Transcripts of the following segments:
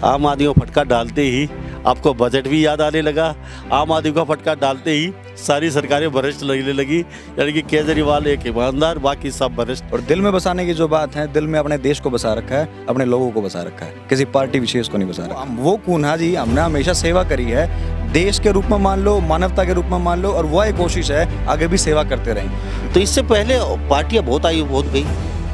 आम आदमी को फटका डालते ही आपको बजट भी याद आने लगा। आम आदमी का फटका डालते ही सारी सरकारें भ्रष्ट लगने लगी, यानी कि केजरीवाल एक ईमानदार, बाकी सब भ्रष्ट। और दिल में बसाने की जो बात है, दिल में अपने देश को बसा रखा है, अपने लोगों को बसा रखा है, किसी पार्टी विशेष को नहीं बसा रखा। वो कून्हा जी हमने हमेशा सेवा करी है, देश के रूप में मान लो, मानवता के रूप में मान लो, और वह एक कोशिश है आगे भी सेवा करते रहें। तो इससे पहले पार्टियां बहुत आई बहुत गई,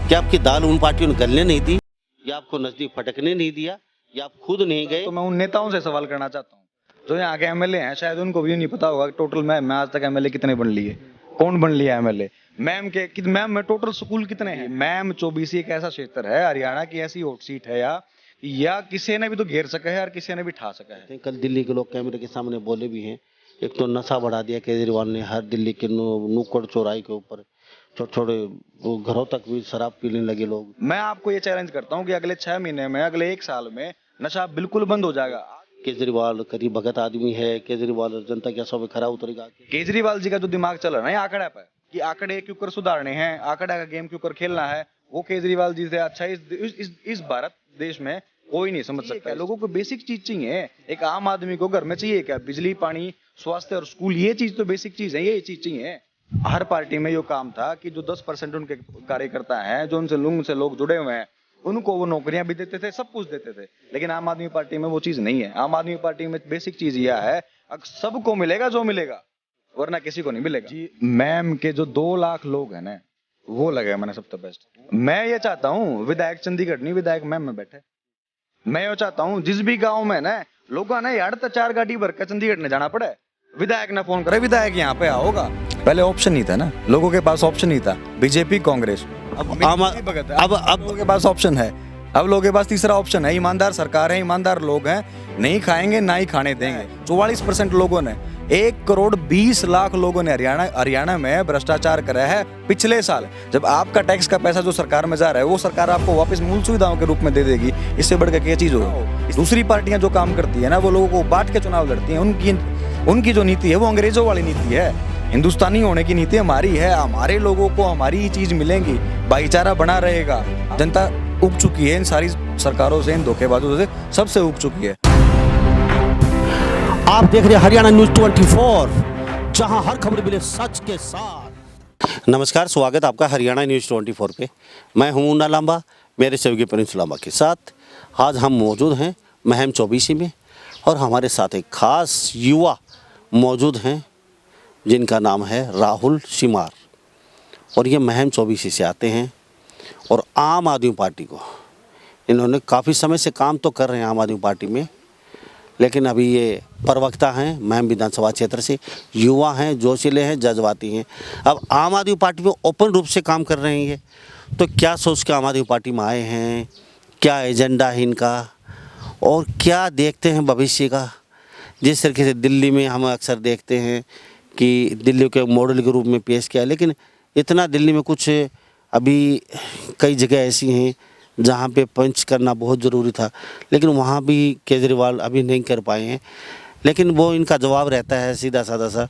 क्या आपकी दाल उन पार्टियों ने गलने नहीं दी, या आपको नजदीक फटकने नहीं दिया, या आप खुद नहीं गए? तो मैं उन नेताओं से सवाल करना चाहता हूँ जो यहाँ के एमएलए हैं, शायद उनको भी नहीं पता होगा टोटल मैं आज तक एमएलए कितने बन लिए, कौन बन लिया एमएलए, मैम में टोटल स्कूल कितने हैं। मैम 24 एक ऐसा क्षेत्र है हरियाणा की, ऐसी हॉट सीट है या किसी ने भी तो घेर सका है और किसी ने भी ठा सका है। कल दिल्ली के लोग कैमरे के सामने बोले भी हैं, एक तो नशा बढ़ा दिया केजरीवाल ने, हर दिल्ली के नुक्कड़ चौराहे के ऊपर छोटे छोटे घरों तक भी शराब पीने लगे लोग। मैं आपको ये चैलेंज करता हूँ कि अगले 6 महीने में, अगले 1 साल में नशा बिल्कुल बंद हो जाएगा। केजरीवाल करीब भगत आदमी है, केजरीवाल जनता के सब खरा उतरेगा। केजरीवाल जी का जो दिमाग चल रहा है ना आंकड़ा पर, कि आंकड़े क्यों कर सुधारने हैं, आंकड़ा का गेम क्यों कर खेलना है, वो केजरीवाल जी से अच्छा इस भारत देश में कोई नहीं समझ सकता है। लोगों को बेसिक चीज चाहिए, एक आम आदमी को घर में चाहिए क्या, बिजली, पानी, स्वास्थ्य और स्कूल, ये चीज तो बेसिक चीज है, ये चीज चाहिए। हर पार्टी में ये काम था कि जो 10% उनके कार्यकर्ता हैं, जो उनसे लोग जुड़े हुए हैं, उनको वो नौकरियां भी देते थे, सब कुछ देते थे। लेकिन आम आदमी पार्टी में वो चीज नहीं है। आम आदमी पार्टी में बेसिक चीज यह है, सबको मिलेगा जो मिलेगा, वरना किसी को नहीं मिलेगा जी। मैम के जो 2 लाख लोग हैं ना, वो लगे मैंने सबसे बेस्ट। मैं ये चाहता हूँ विधायक चंडीगढ़ नहीं, विधायक मैम में बैठे। मैं ये चाहता हूँ जिस भी गाँव में ना लोग ना यार 4 गाड़ी भर के चंडीगढ़ ने जाना पड़े, विधायक ने फोन करे, विधायक यहाँ पे आओगा। पहले ऑप्शन नहीं था ना, लोगों के पास ऑप्शन नहीं था, बीजेपी कांग्रेस। अब लोगों के पास ऑप्शन है, अब लोगों के पास तीसरा ऑप्शन है, ईमानदार सरकार है, ईमानदार लोग हैं, नहीं खाएंगे ना ही खाने देंगे। 44% लोगों ने, 1,20,00,000 लोगों ने हरियाणा में भ्रष्टाचार करा है पिछले साल। जब आपका टैक्स का पैसा जो सरकार में जा रहा है, वो सरकार आपको वापस मूल सुविधाओं के रूप में दे देगी, इससे बढ़कर क्या चीज होगी। दूसरी पार्टियां जो काम करती है ना, वो लोगों को बांट के चुनाव लड़ती हैं, उनकी जो नीति है वो अंग्रेजों वाली नीति है। हिंदुस्तानी होने की नीति हमारी है, हमारे लोगों को हमारी ही चीज मिलेंगी, भाईचारा बना रहेगा। जनता उग चुकी है इन सारी सरकारों से, इन धोखेबाजों से, सबसे उग चुकी है। आप देख रहे हैं हरियाणा न्यूज 24, जहां हर खबर मिले सच के साथ। नमस्कार, स्वागत आपका हरियाणा न्यूज 24 पे। मैं हूं मुन्ना लांबा, मेरे सहयोगी प्रिंस लांबा के साथ। आज हम मौजूद हैं महम 24 में, और हमारे साथ एक खास युवा मौजूद हैं जिनका नाम है राहुल शिमार, और ये महम 24 से आते हैं। और आम आदमी पार्टी को इन्होंने काफ़ी समय से काम तो कर रहे हैं आम आदमी पार्टी में, लेकिन अभी ये प्रवक्ता हैं महम विधानसभा क्षेत्र से, युवा हैं, जोशीले हैं, जज्बाती हैं। अब आम आदमी पार्टी में ओपन रूप से काम कर रहे हैं ये, तो क्या सोच के आम आदमी पार्टी में आए हैं, क्या एजेंडा है इनका, और क्या देखते हैं भविष्य का। जिस तरीके से दिल्ली में हम अक्सर देखते हैं कि दिल्ली के मॉडल के रूप में पेश किया, लेकिन इतना दिल्ली में कुछ अभी कई जगह ऐसी हैं जहाँ पे पंच करना बहुत ज़रूरी था, लेकिन वहाँ भी केजरीवाल अभी नहीं कर पाए हैं। लेकिन वो इनका जवाब रहता है सीधा साधा सा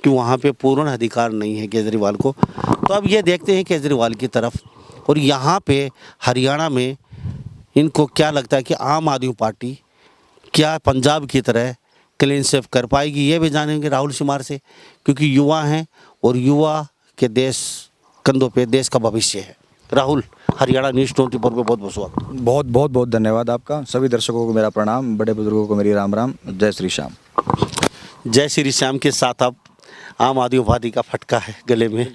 कि वहाँ पे पूर्ण अधिकार नहीं है केजरीवाल को। तो अब ये देखते हैं केजरीवाल की तरफ, और यहाँ पे हरियाणा में इनको क्या लगता है कि आम आदमी पार्टी क्या पंजाब की तरह क्लीन स्वीप कर पाएगी, ये भी जानेंगे राहुल शिमार से, क्योंकि युवा हैं और युवा के देश कंधों पे देश का भविष्य है। राहुल, हरियाणा न्यूज़ 24 पे बहुत बहुत स्वागत। बहुत धन्यवाद आपका। सभी दर्शकों को मेरा प्रणाम, बड़े बुजुर्गों को मेरी राम राम, जय श्री श्याम। जय श्री श्याम के साथ अब आम आदमी पार्टी का फटका है गले में,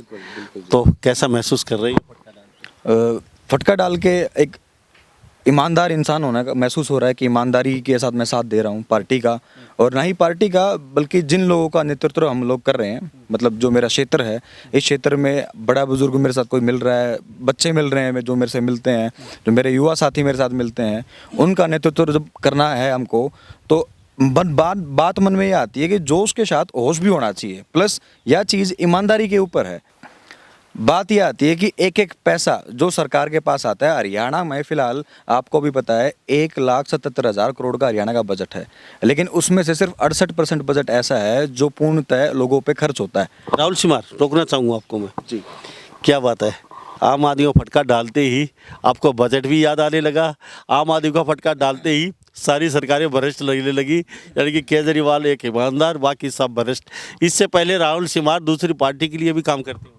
तो कैसा महसूस कर रही है? फटका डाल के एक ईमानदार इंसान होने का महसूस हो रहा है कि ईमानदारी के साथ मैं साथ दे रहा हूँ पार्टी का, और ना ही पार्टी का बल्कि जिन लोगों का नेतृत्व हम लोग कर रहे हैं। मतलब जो मेरा क्षेत्र है, इस क्षेत्र में बड़ा बुजुर्ग मेरे साथ कोई मिल रहा है, बच्चे मिल रहे हैं जो मेरे से मिलते हैं, जो मेरे युवा साथी मेरे साथ मिलते हैं, उनका नेतृत्व जब करना है हमको, तो बात मन में ये आती है कि जोश के साथ होश भी होना चाहिए, प्लस यह चीज़ ईमानदारी के ऊपर है। बात यह आती है कि एक एक पैसा जो सरकार के पास आता है, हरियाणा में फिलहाल आपको भी पता है 1,77,000 करोड़ का हरियाणा का बजट है, लेकिन उसमें से सिर्फ 68% बजट ऐसा है जो पूर्णतः लोगों पे खर्च होता है। राहुल शिमार, रोकना चाहूँगा आपको मैं जी। क्या बात है, आम आदमी को फटका डालते ही आपको बजट भी याद आने लगा, आम आदमी को फटका डालते ही सारी सरकारें भ्रष्ट लगने लगी, यानी कि केजरीवाल एक ईमानदार, बाकी सब भ्रष्ट। इससे पहले राहुल सिमार दूसरी पार्टी के लिए भी काम करते होंगे।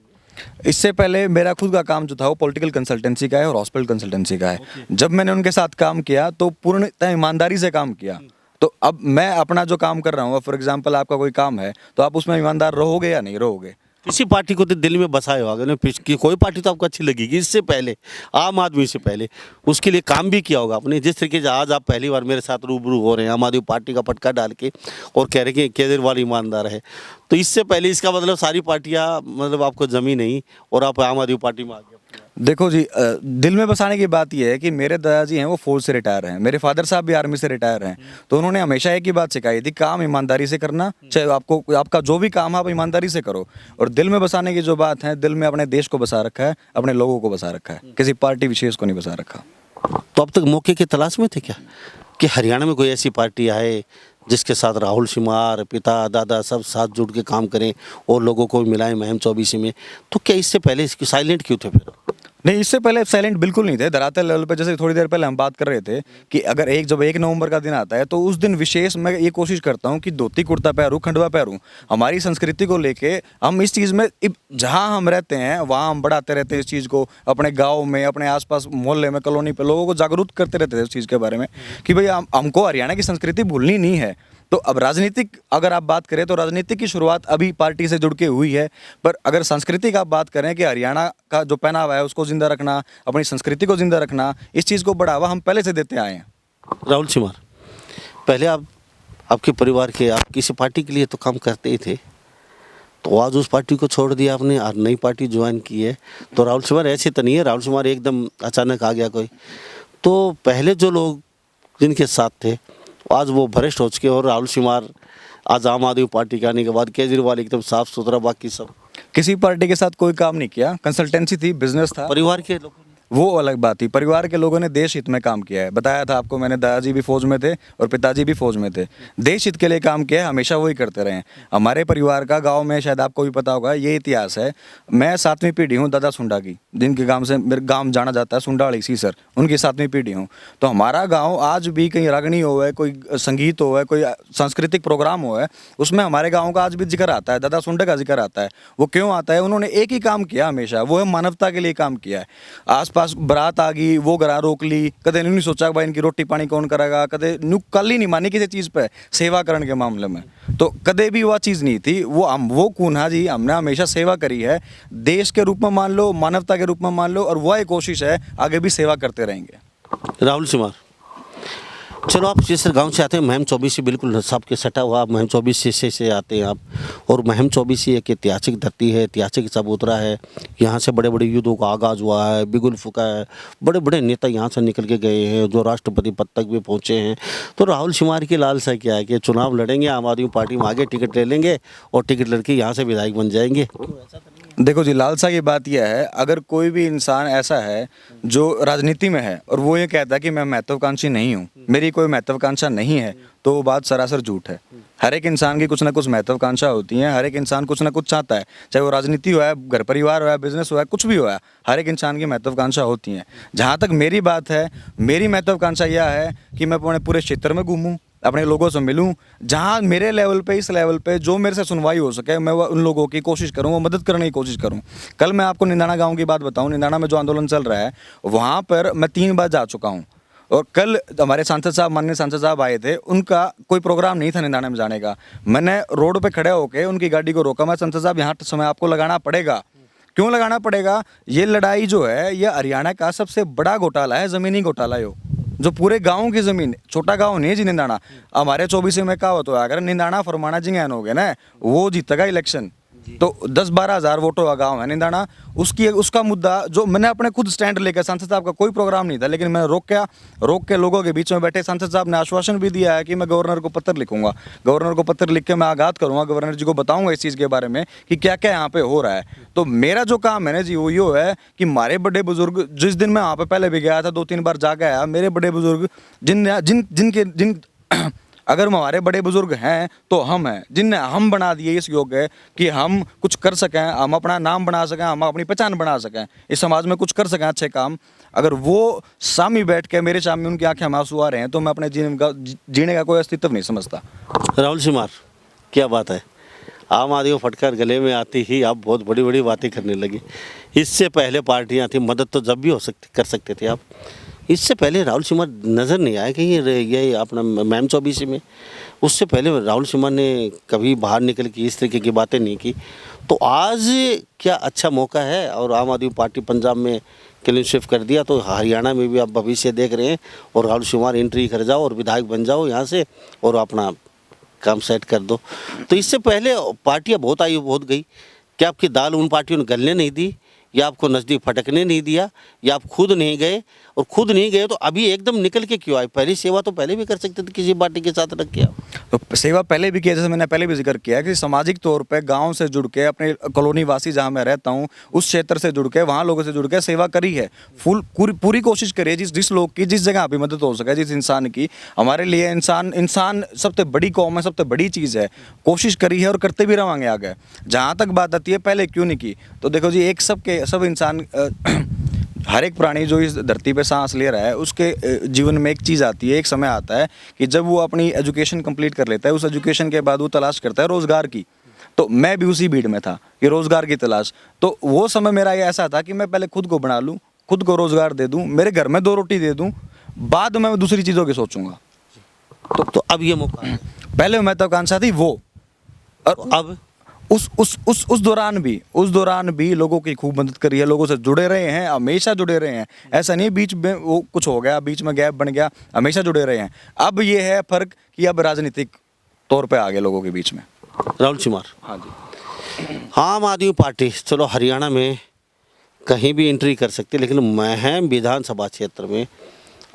इससे पहले मेरा खुद का काम जो था वो पॉलिटिकल कंसल्टेंसी का है और हॉस्पिटल कंसल्टेंसी का है। जब मैंने उनके साथ काम किया तो पूर्णतः ईमानदारी से काम किया। तो अब मैं अपना जो काम कर रहा हूँ, फॉर एग्जांपल आपका कोई काम है तो आप उसमें ईमानदार रहोगे या नहीं रहोगे? किसी पार्टी को तो दिल में बसाए हो, अगर कोई पार्टी तो आपको अच्छी लगेगी। इससे पहले आम आदमी से पहले उसके लिए काम भी किया होगा आपने। जिस तरीके से आज आप पहली बार मेरे साथ रूबरू हो रहे हैं आम आदमी पार्टी का पटका डाल के और कह रहे हैं कि केजरीवाल ईमानदार है, तो इससे पहले इसका मतलब सारी पार्टियां मतलब आपको जमी नहीं और आप आम आदमी पार्टी में आ गए। देखो जी, दिल में बसाने की बात यह है कि मेरे दादाजी हैं वो फौज से रिटायर हैं, मेरे फादर साहब भी आर्मी से रिटायर हैं। तो उन्होंने हमेशा एक ही बात सिखाई थी, काम ईमानदारी से करना, चाहे आपको आपका जो भी काम है आप ईमानदारी से करो। और दिल में बसाने की जो बात है, दिल में अपने देश को बसा रखा है, अपने लोगों को बसा रखा है, किसी पार्टी विशेष को नहीं बसा रखा। तो अब तक मौके की तलाश में थे क्या कि हरियाणा में कोई ऐसी पार्टी आए जिसके साथ राहुल सिमार पिता दादा सब साथ जुड़ के काम करें और लोगों को मिलाएं मुहिम 24 में? तो क्या इससे पहले इसकी साइलेंट क्यों थे फिर? नहीं, इससे पहले साइलेंट बिल्कुल नहीं थे। धरातल लेवल पे जैसे थोड़ी देर पहले हम बात कर रहे थे कि अगर जब 1 नवंबर का दिन आता है तो उस दिन विशेष मैं ये कोशिश करता हूँ कि धोती कुर्ता पहनूं, खंडवा पहनूं। हमारी संस्कृति को लेके हम इस चीज़ में जहाँ हम रहते हैं वहाँ हम बढ़ाते रहते हैं इस चीज़ को। अपने गाँव में, अपने आसपास मोहल्ले में, कॉलोनी पे लोगों को जागरूक करते रहते हैं इस चीज़ के बारे में कि भाई हमको हरियाणा की संस्कृति भूलनी नहीं है। तो अब राजनीतिक अगर आप बात करें तो राजनीतिक की शुरुआत अभी पार्टी से जुड़ के हुई है, पर अगर सांस्कृतिक आप बात करें कि हरियाणा का जो पहनावा है उसको जिंदा रखना, अपनी संस्कृति को जिंदा रखना, इस चीज़ को बढ़ावा हम पहले से देते आए हैं। राहुल सिमार, पहले आपके परिवार के आप किसी पार्टी के लिए तो काम करते ही थे, तो आज उस पार्टी को छोड़ दिया आपने और नई पार्टी ज्वाइन की है। तो राहुल सिमार ऐसे तो नहीं है, राहुल सिमार एकदम अचानक आ गया कोई। तो पहले जो लोग जिनके साथ थे आज वो भ्रष्ट हो चुके और राहुल सिमार आज आम आदमी पार्टी के आने के बाद केजरीवाल एकदम साफ सुथरा, बाकी सब किसी पार्टी के साथ कोई काम नहीं किया, कंसल्टेंसी थी, बिजनेस था। परिवार के लोग वो अलग बात थी। परिवार के लोगों ने देश हित में काम किया है। बताया था आपको मैंने, दादाजी भी फौज में थे और पिताजी भी फौज में थे। देश हित के लिए काम किया है, हमेशा वही करते रहे हैं। हमारे परिवार का गांव में शायद आपको भी पता होगा ये इतिहास है। मैं 7वीं पीढ़ी हूँ दादा सुंडा की, जिनके गांव से मेरे गांव जाना जाता है सुंडाड़ी सीसर, उनकी 7वीं पीढ़ी हूँ। तो हमारा गाँव आज भी कहीं रागनी हो है, कोई संगीत हो है, कोई सांस्कृतिक प्रोग्राम हो है, उसमें हमारे गाँव का आज भी जिक्र आता है, दादा सुंडा का जिक्र आता है। वो क्यों आता है? उन्होंने एक ही काम किया हमेशा, वो है मानवता के लिए काम किया है। आसपास बारात आ गई, वो घरा रोक ली, कदे नहीं सोचा भाई इनकी रोटी पानी कौन करेगा, कदे कल ही नहीं मानी किसी चीज़ पे सेवा करण के मामले में। तो कदे भी वह चीज़ नहीं थी। वो कून्हा जी हमने हमेशा सेवा करी है, देश के रूप में मान लो, मानवता के रूप में मान लो, और वह एक कोशिश है आगे भी सेवा करते रहेंगे। राहुल सिमार, चलो आप जिस गांव से आते हैं, मुहिम 24 से बिल्कुल सबके सटा हुआ, आप मुहिम 24 से आते हैं आप, और मुहिम 24 एक ऐतिहासिक धरती है, ऐतिहासिक चबूतरा है। यहाँ से बड़े बड़े युद्धों का आगाज़ हुआ है, बिगुल फूका है, बड़े बड़े नेता यहाँ से निकल के गए हैं जो राष्ट्रपति पद तक भी पहुँचे हैं। तो राहुल सिमार की लालसा क्या है कि चुनाव लड़ेंगे, आम आदमी पार्टी में आगे टिकट ले लेंगे और टिकट लड़के यहाँ से विधायक बन जाएंगे? देखो जी, लालसा की बात यह है, अगर कोई भी इंसान ऐसा है जो राजनीति में है और वो ये कहता है कि मैं महत्वाकांक्षी नहीं हूँ, मेरी कोई महत्वाकांक्षा नहीं है, तो वो बात सरासर झूठ है। हर एक इंसान की कुछ ना कुछ महत्वाकांक्षा होती है, हर एक इंसान कुछ ना कुछ चाहता है, चाहे वो राजनीति हो, घर परिवार हो, बिजनेस हो, कुछ भी हो, हर एक इंसान की महत्वाकांक्षा होती है। जहाँ तक मेरी बात है, मेरी महत्वाकांक्षा यह है कि मैं अपने पूरे क्षेत्र में घूमूँ, अपने लोगों से मिलूं, जहां मेरे लेवल पे, इस लेवल पे जो मेरे से सुनवाई हो सके, मैं उन लोगों की कोशिश करूं, वो मदद करने की कोशिश करूं। कल मैं आपको निंदाना गांव की बात बताऊं, निंदाना में जो आंदोलन चल रहा है वहां पर मैं 3 बार जा चुका हूं। और कल हमारे सांसद साहब, माननीय सांसद साहब आए थे, उनका कोई प्रोग्राम नहीं था निंदाना में जाने का। मैंने रोड पे खड़े होकर उनकी गाड़ी को रोका, मैं सांसद साहब यहाँ समय आपको लगाना पड़ेगा। क्यों लगाना पड़ेगा? ये लड़ाई जो है ये हरियाणा का सबसे बड़ा घोटाला है, ज़मीनी घोटाला है, जो पूरे गांव की जमीन, छोटा गांव नहीं है जी निंदाना। हमारे 24 में कहावत हुआ, अगर निंदाना फरमाना जिंगैन हो गया ना, वो जीतेगा इलेक्शन। तो 10-12 हज़ार वोटों का गाँव है निंदाना। उसका मुद्दा जो मैंने अपने खुद स्टैंड लेकर, सांसद साहब का कोई प्रोग्राम नहीं था, लेकिन मैंने रोक के लोगों के बीच में बैठे, सांसद साहब ने आश्वासन भी दिया है कि मैं गवर्नर को पत्र लिखूंगा, गवर्नर को पत्र लिख के मैं आगात करूंगा, गवर्नर जी को बताऊंगा इस चीज़ के बारे में कि क्या क्या यहाँ पे हो रहा है। तो मेरा जो काम है ना जी, वो ये है कि हमारे बड़े बुजुर्ग, जिस दिन मैं वहाँ पे पहले भी गया था, 2-3 बार जाके आया, मेरे बड़े बुजुर्ग जिन अगर हमारे बड़े बुजुर्ग हैं तो हम हैं, जिनने हम बना दिए इस योग्य कि हम कुछ कर सकें, हम अपना नाम बना सकें, हम अपनी पहचान बना सकें, इस समाज में कुछ कर सकें अच्छे काम। अगर वो सामने बैठ के मेरे सामने उनकी आंखें में आंसू आ रहे हैं तो मैं अपने जीने का कोई अस्तित्व नहीं समझता। राहुल सिमार, क्या बात है, आम आदमी को फटकार गले में आती ही आप बहुत बड़ी बड़ी बातें करने लगे। इससे पहले पार्टियां थी, मदद तो जब भी कर सकते थे आप। इससे पहले राहुल सिमार नज़र नहीं आया कि ये अपना मैम 24 में, उससे पहले राहुल सिमार ने कभी बाहर निकल के इस तरीके की बातें नहीं की। तो आज क्या अच्छा मौका है, और आम आदमी पार्टी पंजाब में क्लीन स्वीप कर दिया, तो हरियाणा में भी आप भविष्य देख रहे हैं, और राहुल सिमार एंट्री कर जाओ और विधायक बन जाओ यहाँ से और अपना काम सेट कर दो। तो इससे पहले पार्टियां बहुत आई बहुत गई, क्या आपकी दाल उन पार्टियों ने गलने नहीं दी, या आपको नज़दीक फटकने नहीं दिया, या आप खुद नहीं गए, और खुद नहीं गए तो अभी एकदम निकल के क्यों आए? पहली सेवा तो पहले भी कर सकते थे किसी पार्टी के साथ रख के आप। तो सेवा पहले भी किया, जैसे मैंने पहले भी जिक्र किया कि सामाजिक तौर पे गांव से जुड़ के, अपने कॉलोनी वासी जहां मैं रहता हूं उस क्षेत्र से जुड़ के, वहां लोगों से जुड़ के सेवा करी है। पूरी कोशिश करी है, जिस लोग की जिस जगह भी मदद हो सके, जिस इंसान की, हमारे लिए इंसान सबसे बड़ी कौम है, सबसे बड़ी चीज़ है। कोशिश करी है और करते भी रहेंगे आगे। जहाँ तक बात आती है पहले क्यों नहीं की, तो देखो जी, एक सब इंसान हर एक प्राणी जो इस धरती पे सांस ले रहा है उसके जीवन में एक चीज़ आती है, एक समय आता है कि जब वो अपनी एजुकेशन कंप्लीट कर लेता है, उस एजुकेशन के बाद वो तलाश करता है रोज़गार की। तो मैं भी उसी भीड़ में था कि रोज़गार की तलाश। तो वो समय मेरा ये ऐसा था कि मैं पहले खुद को बना लूँ, खुद को रोज़गार दे दूँ, मेरे घर में 2 रोटी दे दूँ, बाद में मैं दूसरी चीज़ों की सोचूंगा। तो अब ये मौका है। पहले महत्वाकांक्षा थी वो, और अब उस दौरान भी लोगों की खूब मदद करी है, लोगों से जुड़े रहे हैं, हमेशा जुड़े रहे हैं। ऐसा नहीं बीच में वो कुछ हो गया, बीच में गैप बन गया, हमेशा जुड़े रहे हैं। अब ये है फर्क कि अब राजनीतिक तौर पे आ गए लोगों के बीच में। राहुल सिमार, हाँ जी, आम आदमी पार्टी चलो हरियाणा में कहीं भी एंट्री कर सकती है, लेकिन महम विधानसभा क्षेत्र में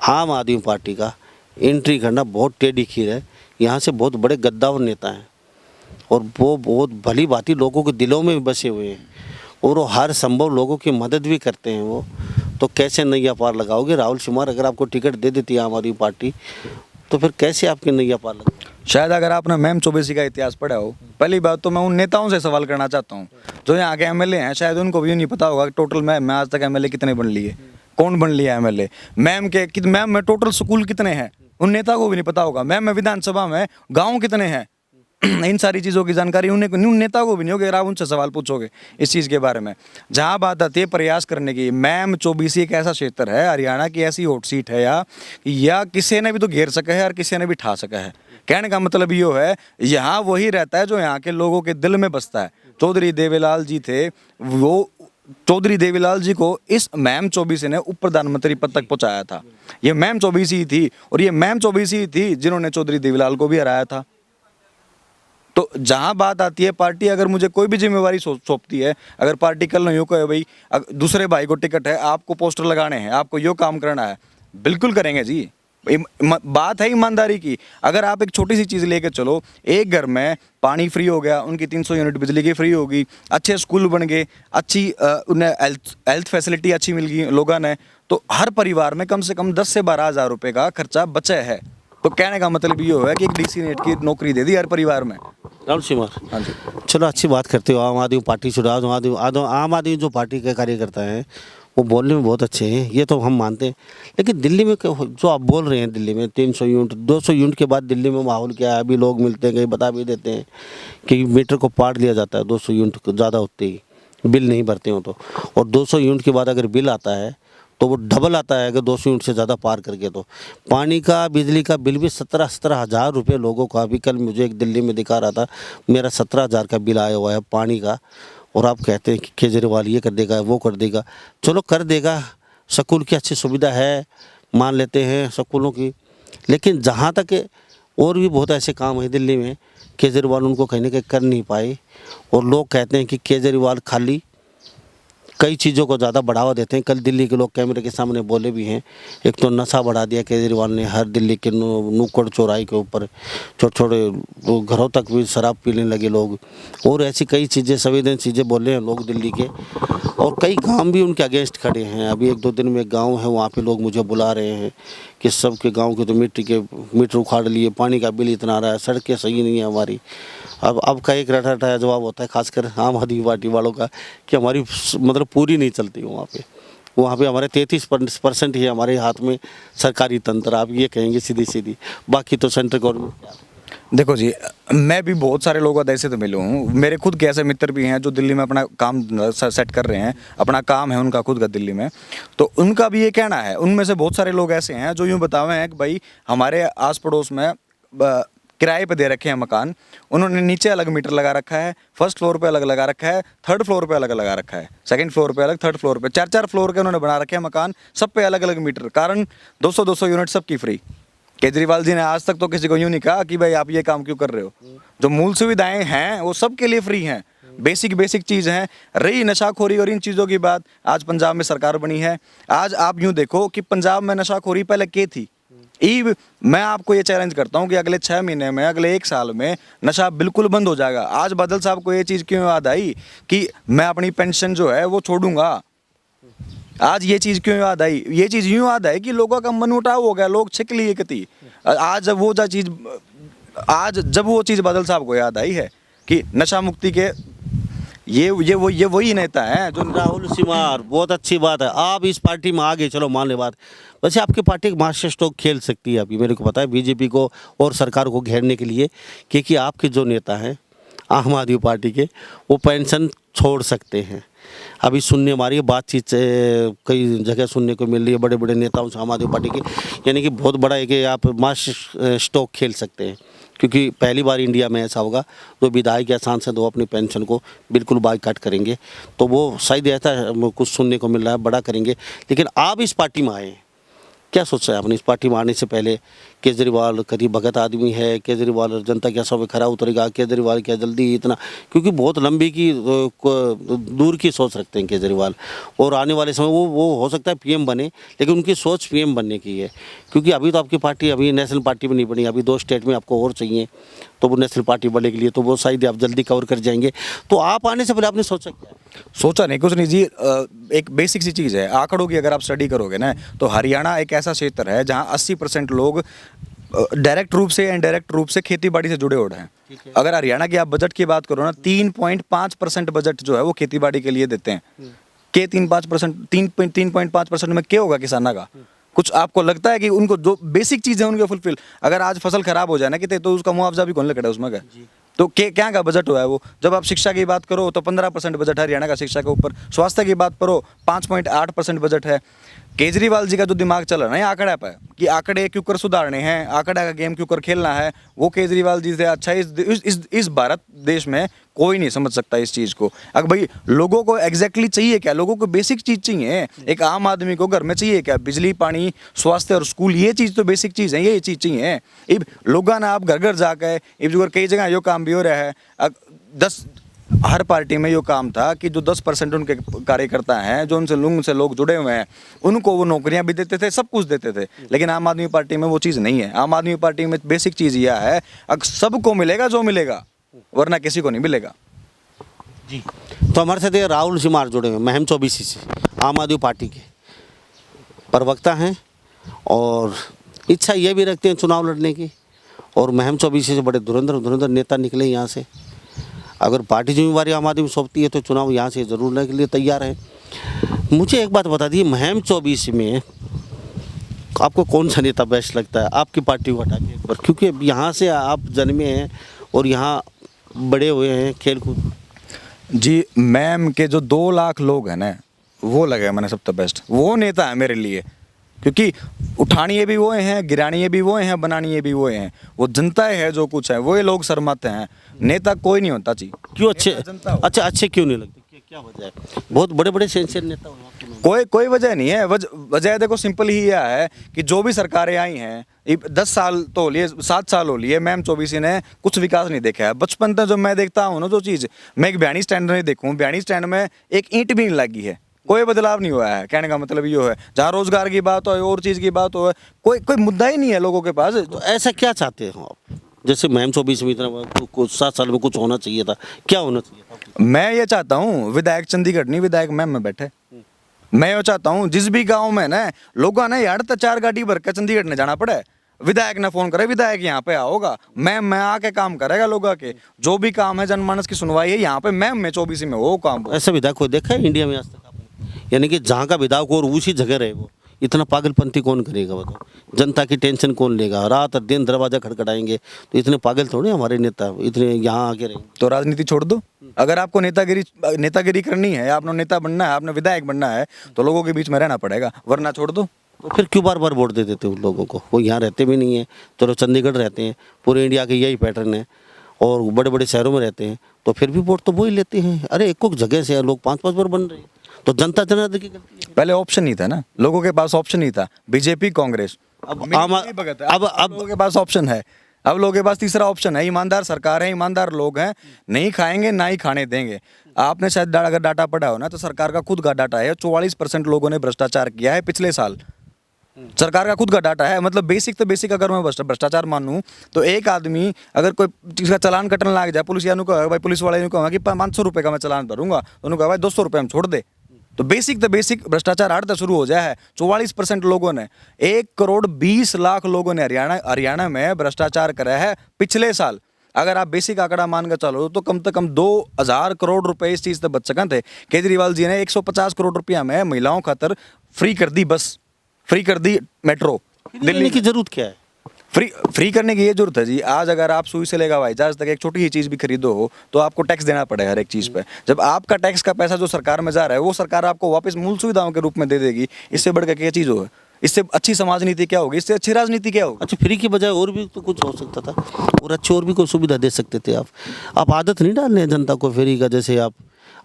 आम आदमी पार्टी का एंट्री करना बहुत टेढ़ी खीर है। यहाँ से बहुत बड़े गद्दावर नेता हैं, और वो बहुत भली भांति लोगों के दिलों में भी बसे हुए हैं, और वो हर संभव लोगों की मदद भी करते हैं। वो तो कैसे नैया पार लगाओगे? राहुल सिमार, अगर आपको टिकट दे देती है आम आदमी पार्टी, तो फिर कैसे आपकी नैया पार लगेगी? शायद अगर आपने मैम 24 का इतिहास पढ़ा हो, पहली बात तो मैं उन नेताओं से सवाल करना चाहता हूँ जो यहाँ के एमएलए हैं। शायद उनको भी नहीं पता होगा कि टोटल मैं आज तक एमएलए कितने बन लिए, कौन बन लिया एमएलए, मैम में टोटल स्कूल कितने हैं, उन नेता को भी नहीं पता होगा। मैम में विधानसभा में गाँव कितने हैं, इन सारी चीज़ों की जानकारी उन नेता को भी नहीं होगी। अगर आप उनसे सवाल पूछोगे इस चीज़ के बारे में, जहाँ बात आती है प्रयास करने की, मैम 24 एक ऐसा क्षेत्र है, हरियाणा की ऐसी हॉट सीट है या किसी ने भी तो घेर सका है और किसी ने भी ठा सका है। कहने का मतलब ये है, यहाँ वही रहता है जो यहाँ के लोगों के दिल में बसता है। चौधरी देवीलाल जी थे, वो चौधरी देवीलाल जी को इस मैम 24 ने उप प्रधानमंत्री पद तक पहुँचाया था। ये मैम 24 ही थी, और ये मैम 24 ही थी जिन्होंने चौधरी देवीलाल को भी हराया था। तो जहाँ बात आती है, पार्टी अगर मुझे कोई भी जिम्मेवारी सौंपती है, अगर पार्टी कल नहीं हो कहे भाई दूसरे भाई को टिकट है, आपको पोस्टर लगाने हैं, आपको यो काम करना है, बिल्कुल करेंगे जी। बात है ईमानदारी की। अगर आप एक छोटी सी चीज़ लेके चलो, एक घर में पानी फ्री हो गया, उनकी 300 यूनिट बिजली की फ्री होगी, अच्छे स्कूल बन गए, अच्छी उन्हें हेल्थ फैसिलिटी अच्छी मिल गई लोगों ने, तो हर परिवार में कम से कम 10 से 12 हज़ार रुपये का खर्चा बचा है। तो कहने का मतलब ये है कि एक डीसी नेट की नौकरी दे दी हर परिवार में। राहुल सिमार, हाँ जी, चलो अच्छी बात करते हो। आम आदमी पार्टी चुनाव, आम आदमी जो पार्टी के कार्यकर्ता हैं वो बोलने में बहुत अच्छे हैं, ये तो हम मानते हैं। लेकिन दिल्ली में जो आप बोल रहे हैं, दिल्ली में 300 यूनिट 200 यूनिट के बाद दिल्ली में माहौल क्या है? अभी लोग मिलते हैं, कहीं बता भी देते हैं कि मीटर को पाट लिया जाता है 200 यूनिट ज़्यादा होते ही, बिल नहीं भरते हो तो। और 200 यूनिट के बाद अगर बिल आता है तो वो डबल आता है अगर 200 यूनिट से ज़्यादा पार करके। तो पानी का, बिजली का बिल भी 17 हज़ार रुपये लोगों का। अभी कल मुझे एक दिल्ली में दिखा रहा था, मेरा 17 हज़ार का बिल आया हुआ है पानी का, और आप कहते हैं कि केजरीवाल ये कर देगा, वो कर देगा। चलो कर देगा, स्कूल की अच्छी सुविधा है, मान लेते हैं स्कूलों की, लेकिन जहाँ तक और भी बहुत ऐसे काम है दिल्ली में, केजरीवाल उनको कहीं ना कहीं कर नहीं पाए। और लोग कहते हैं कि केजरीवाल खाली कई चीज़ों को ज़्यादा बढ़ावा देते हैं। कल दिल्ली के लोग कैमरे के सामने बोले भी हैं, एक तो नशा बढ़ा दिया केजरीवाल ने, हर दिल्ली के नुक्कड़ चौराहे के ऊपर छोटे छोटे घरों तक भी शराब पीने लगे लोग, और ऐसी कई चीज़ें, संवेदनशील चीज़ें बोले हैं लोग दिल्ली के। और कई गांव भी उनके अगेंस्ट खड़े हैं। अभी 1-2 दिन में गांव है, वहाँ पे लोग मुझे बुला रहे हैं कि सबके गांव के तो मीटर उखाड़ लिए, पानी का बिल इतना आ रहा है, सड़कें सही नहीं है हमारी। अब का एक रटा जवाब होता है खासकर आम आदमी पार्टी वालों का कि हमारी मतलब पूरी नहीं चलती वहाँ पे। वहाँ पे हमारे 33% ही हमारे हाथ में सरकारी तंत्र, आप ये कहेंगे सीधी सीधी, बाकी तो सेंट्रल गवर्नमेंट। देखो जी, मैं भी बहुत सारे लोगों से तो मिला हूँ, मेरे खुद के ऐसे मित्र भी हैं जो दिल्ली में अपना काम सेट कर रहे हैं, अपना काम है उनका खुद का दिल्ली में, तो उनका भी ये कहना है, उनमें से बहुत सारे लोग ऐसे हैं जो यूँ बतावे हैं कि भाई हमारे आस पड़ोस में किराए पे दे रखे हैं मकान, उन्होंने नीचे अलग मीटर लगा रखा है, फर्स्ट फ्लोर पे अलग लगा रखा है, थर्ड फ्लोर पे अलग लगा रखा है, सेकंड फ्लोर पे अलग, थर्ड फ्लोर पे 4-4 फ्लोर के उन्होंने बना रखे हैं मकान, सब पे अलग अलग मीटर, कारण 200-200 यूनिट सबकी फ्री। केजरीवाल जी ने आज तक तो किसी को यूं नहीं कहा कि भाई आप ये काम क्यों कर रहे हो। जो मूल सुविधाएं हैं वो सबके लिए फ्री हैं, बेसिक चीज़ हैं। रही नशाखोरी और इन चीज़ों की बात, आज पंजाब में सरकार बनी है, आज आप यूं देखो कि पंजाब में नशाखोरी पहले क्या थी। मैं आपको ये चैलेंज करता हूँ कि अगले 6 महीने में, अगले 1 साल में नशा बिल्कुल बंद हो जाएगा। आज बादल साहब को ये चीज़ क्यों याद आई कि मैं अपनी पेंशन जो है वो छोड़ूंगा, आज ये चीज़ क्यों याद आई? ये चीज़ यूँ याद है कि लोगों का मन उठाव हो गया, लोग छिक लिए कती। आज जब वो चीज़ बादल साहब को याद आई है कि नशा मुक्ति के ये वही नेता हैं जो राहुल सिमार, बहुत अच्छी बात है, आप इस पार्टी में आ गए, चलो मान ले बात। वैसे आपकी पार्टी एक मास्टर स्ट्रोक खेल सकती है अभी, मेरे को पता है, बीजेपी को और सरकार को घेरने के लिए, क्योंकि आपके जो नेता हैं आम आदमी पार्टी के, वो पेंशन छोड़ सकते हैं। अभी सुनने हमारी बातचीत से कई जगह सुनने को मिल रही है बड़े बड़े नेताओं से आम आदमी पार्टी के, यानी कि बहुत बड़ा है कि आप मास्टर स्ट्रोक खेल सकते हैं, क्योंकि पहली बार इंडिया में ऐसा होगा तो विधायक या सांसद वो अपनी पेंशन को बिल्कुल बाइकाट करेंगे, तो वो शायद ऐसा कुछ सुनने को मिल रहा है, बड़ा करेंगे। लेकिन आप इस पार्टी में आए, क्या सोचा है आपने इस पार्टी में आने से पहले? केजरीवाल करीब भगत आदमी है, केजरीवाल जनता के आंसू में खरा उतरेगा, केजरीवाल क्या जल्दी इतना, क्योंकि बहुत लंबी की दूर की सोच रखते हैं केजरीवाल, और आने वाले समय वो हो सकता है पीएम बने, लेकिन उनकी सोच पीएम बनने की है। क्योंकि अभी तो आपकी पार्टी अभी नेशनल पार्टी में नहीं बनी, अभी 2 स्टेट में आपको और चाहिए, तो वो नेशनल पार्टी बनने के लिए तो वो शायद आप जल्दी कवर कर जाएंगे। तो आप आने से पहले आपने सोचा क्या? सोचा नहीं कुछ नहीं जी, एक बेसिक सी चीज़ है, आंकड़ों की अगर आप स्टडी करोगे ना, तो हरियाणा एक ऐसा क्षेत्र है जहां 80% लोग डायरेक्ट रूप से या इनडायरेक्ट रूप से खेती बाड़ी से जुड़े हुए हैं। अगर हरियाणा की आप बजट की बात करो ना, 3.5% बजट जो है वो खेती बाड़ी के लिए देते हैं। के 3.5% में क्या होगा किसाना का? कुछ आपको लगता है कि उनको जो बेसिक चीज़ है उनके फुलफिल, अगर आज फसल खराब हो जाए ना कितने, तो उसका मुआवजा भी कौन लेकर है उसमें क्या? तो क्या का बजट हुआ है वो? जब आप शिक्षा की बात करो तो 15% बजट है हरियाणा का शिक्षा के ऊपर। स्वास्थ्य की बात करो 5.8% बजट है। केजरीवाल जी का जो दिमाग चल रहा है ना आंकड़ा पे, कि आंकड़े क्यों कर सुधारने हैं, आंकड़ा का गेम क्यों कर खेलना है, वो केजरीवाल जी से अच्छा इस भारत देश में कोई नहीं समझ सकता इस चीज़ को। अब भाई लोगों को एग्जैक्टली चाहिए क्या? लोगों को बेसिक चीज़ चाहिए। एक आम आदमी को घर में चाहिए क्या? बिजली, पानी, स्वास्थ्य और स्कूल, ये चीज़ तो बेसिक चीज़ है, ये चीज़ चाहिए। अब लोगों ने आप घर घर जाकर, इब जो कई जगह यो काम भी हो रहा है, हर पार्टी में ये काम था कि जो 10% उनके कार्यकर्ता हैं, जो उनसे लोग जुड़े हुए हैं, उनको वो नौकरियां भी देते थे, सब कुछ देते थे। लेकिन आम आदमी पार्टी में वो चीज़ नहीं है। आम आदमी पार्टी में बेसिक चीज़ यह है, अगर सबको मिलेगा जो मिलेगा, वरना किसी को नहीं मिलेगा जी। तो हमारे साथ ये राहुल सिमार जुड़े हुए महम 24 से, आम आदमी पार्टी के प्रवक्ता हैं और इच्छा ये भी रखते हैं चुनाव लड़ने की, और महम 24 से बड़े धुरंधर नेता निकले यहाँ से। अगर पार्टी जिम्मेवारी आम आदमी सौंपती है तो चुनाव यहाँ से जरूर लड़ने के लिए तैयार है। मुझे एक बात बता दी, महम 24 में आपको कौन सा नेता बेस्ट लगता है आपकी पार्टी को हटा के एक बार, क्योंकि यहाँ से आप जन्मे हैं और यहाँ बड़े हुए हैं खेल कूद। जी, मैम के जो 2 लाख लोग हैं ना, वो लगे मैंने सबसे बेस्ट, वो नेता है मेरे लिए। क्योंकि उठानिए भी वो हैं, गिरानिए भी वो हैं, बनानिए भी वो हैं। वो जनता है जो कुछ है, वो ये लोग शर्माते हैं। नेता कोई नहीं होता जी। क्यों अच्छे? अच्छा, अच्छे क्यों नहीं लगते? क्या वजह है? बहुत बड़े बड़े सेंसियर नेता हो। कोई वजह नहीं है। वजह देखो सिंपल ही यह है कि जो भी सरकारें आई हैं, 10 साल तो लिए, 7 साल हो लिए, मैम 24 ने कुछ विकास नहीं देखा है। बचपन तक जो मैं देखता हूँ ना, जो चीज़ मैं एक भ्याणी स्टैंड में देखूँ, भ्याणी स्टैंड में एक ईंट भी नहीं लगी है, कोई बदलाव नहीं हुआ है। कहने का मतलब ये है, जहाँ रोजगार की बात हो और चीज़ की बात हो, कोई मुद्दा ही नहीं है लोगों के पास। तो ऐसा क्या चाहते हो आप? जैसे महम 24 में इतना कुछ 7 साल में कुछ होना चाहिए था, क्या होना चाहिए था? मैं ये चाहता हूँ विधायक चंडीगढ़ नहीं, विधायक मैम में बैठे। मैं ये चाहता हूँ जिस भी गांव में ना लोगों ने यार 4 गाड़ी भर के चंडीगढ़ ने जाना पड़े, विधायक ने फोन करे, विधायक यहाँ पे आओगा, मैं आके काम करेगा। लोगों के जो भी काम है, जनमानस की सुनवाई है, यहाँ पे मैम में 24 में वो काम। ऐसा विधायक कोई देखा है इंडिया में आज तक आपने? यानी कि जहाँ का विधायक हो और उसी जगह रहे वो, इतना पागलपंती कौन करेगा बताओ? जनता की टेंशन कौन लेगा? रात और दिन दरवाजा खटखटाएंगे, तो इतने पागल थोड़े हमारे नेता इतने यहाँ आके रहेंगे। तो राजनीति छोड़ दो। अगर आपको नेतागिरी करनी है, आपने नेता बनना है, आपने विधायक बनना है, तो लोगों के बीच में रहना पड़ेगा, वरना छोड़ दो। तो फिर क्यों बार बार वोट दे देते उन लोगों को? वो यहाँ रहते भी नहीं है, चलो चंडीगढ़ रहते हैं, पूरे इंडिया के यही पैटर्न है, और बड़े बड़े शहरों में रहते हैं, तो फिर भी वोट तो वो ही लेते हैं। अरे एक जगह से लोग 5-5 बार बन रहे हैं, तो जनता जनार्दन की गलती है। पहले ऑप्शन नहीं था ना, लोगों के पास ऑप्शन नहीं था, बीजेपी कांग्रेस। अब अब लोगों के पास ऑप्शन है, अब लोगों के पास तीसरा ऑप्शन है, ईमानदार सरकार है, ईमानदार लोग हैं, नहीं खाएंगे ना ही खाने देंगे। आपने शायद अगर डाटा पढ़ा हो ना, तो सरकार का खुद का डाटा है, 44% लोगों ने भ्रष्टाचार किया है पिछले साल। सरकार का खुद का डाटा है। मतलब बेसिक तो बेसिक अगर मैं भ्रष्टाचार मानूं, तो एक आदमी अगर कोई चीज़ का चालान कटने लग जाए, पुलिस को भाई, पुलिस वाले को कि 500 रुपये का मैं चालान भरूंगा, तो उन्होंने कहा भाई 200 रुपये हम छोड़ दे। तो बेसिक भ्रष्टाचार आड़ शुरू हो जाए है। 44% लोगों ने, 1,20,00,000 लोगों ने हरियाणा में भ्रष्टाचार करा है पिछले साल। अगर आप बेसिक आंकड़ा मान कर चलो, तो कम से कम 2,000 करोड़ रुपए इस चीज़ से बच सकें थे। केजरीवाल जी ने 150 करोड़ रुपया में महिलाओं खातर फ्री कर दी बस, फ्री कर दी मेट्रो। दिल्ली की जरूरत क्या है? फ्री करने की ये जरूरत है जी। आज अगर आप सुई से लेगा भाई जहाज तक एक छोटी ही चीज़ भी खरीदो हो, तो आपको टैक्स देना पड़ेगा हर एक चीज़ पे। जब आपका टैक्स का पैसा जो सरकार में जा रहा है, वो सरकार आपको वापस मूल सुविधाओं के रूप में दे देगी, इससे बढ़कर क्या चीज़ हो? इससे अच्छी समाज नीति क्या होगी? इससे अच्छी राजनीति क्या होगी? अच्छा, फ्री की बजाय और भी तो कुछ हो सकता था, और अच्छी और भी कोई सुविधा दे सकते थे आप आदत नहीं डाल रहे हैं जनता को फ्री का। जैसे आप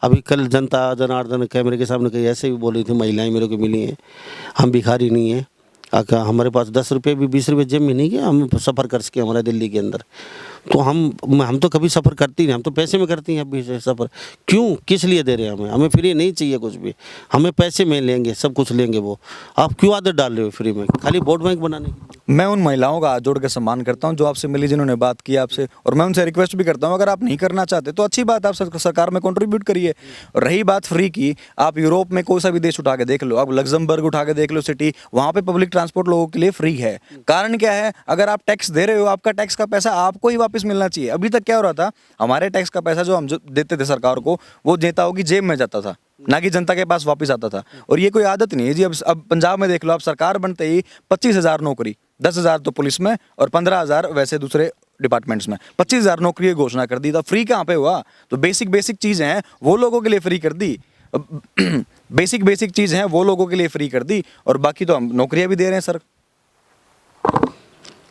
अभी कल जनता जनार्दन कैमरे के सामने कहीं ऐसे भी बोल रही थी, महिलाएं मेरे को मिली हैं, हम भिखारी नहीं हैं, हमारे पास 10 रुपये भी 20 रुपये जेब में नहीं गया, हम सफ़र कर सके हमारा दिल्ली के अंदर। तो हम तो कभी सफ़र करती नहीं, हम तो पैसे में करती हैं अभी सफ़र। क्यों, किस लिए दे रहे हैं हमें फ्री नहीं चाहिए कुछ भी, हमें पैसे में लेंगे, सब कुछ लेंगे। वो आप क्यों आदत डाल रहे हो फ्री में, खाली वोट बैंक बनाने की? मैं उन महिलाओं का हाथ जोड़ के सम्मान करता हूं जो आपसे मिली, जिन्होंने बात की आपसे, और मैं उनसे रिक्वेस्ट भी करता हूं, अगर आप नहीं करना चाहते तो अच्छी बात, आप सरकार में कंट्रीब्यूट करिए। और रही बात फ्री की, आप यूरोप में कोई सा भी देश उठा के देख लो, आप लग्जमबर्ग उठा के देख लो सिटी, वहां पे पब्लिक ट्रांसपोर्ट लोगों के लिए फ्री है। कारण क्या है? अगर आप टैक्स दे रहे हो, आपका टैक्स का पैसा आपको ही वापस मिलना चाहिए। अभी तक क्या हो रहा था, हमारे टैक्स का पैसा जो हम देते थे सरकार को, वो नेताओं की जेब में जाता था, ना कि जनता के पास वापस आता था। और ये कोई आदत नहीं है जी। अब पंजाब में देख लो, आप सरकार बनते ही 25,000 नौकरी, 10,000 तो पुलिस में और 15,000 वैसे दूसरे डिपार्टमेंट्स में, 25,000 नौकरी की घोषणा कर दी। तो फ्री कहाँ पे हुआ? तो बेसिक चीज़ें हैं वो लोगों के लिए फ्री कर दी। बेसिक चीज़ हैं वो लोगों के लिए फ्री कर दी, और बाकी तो हम नौकरियां भी दे रहे हैं सर।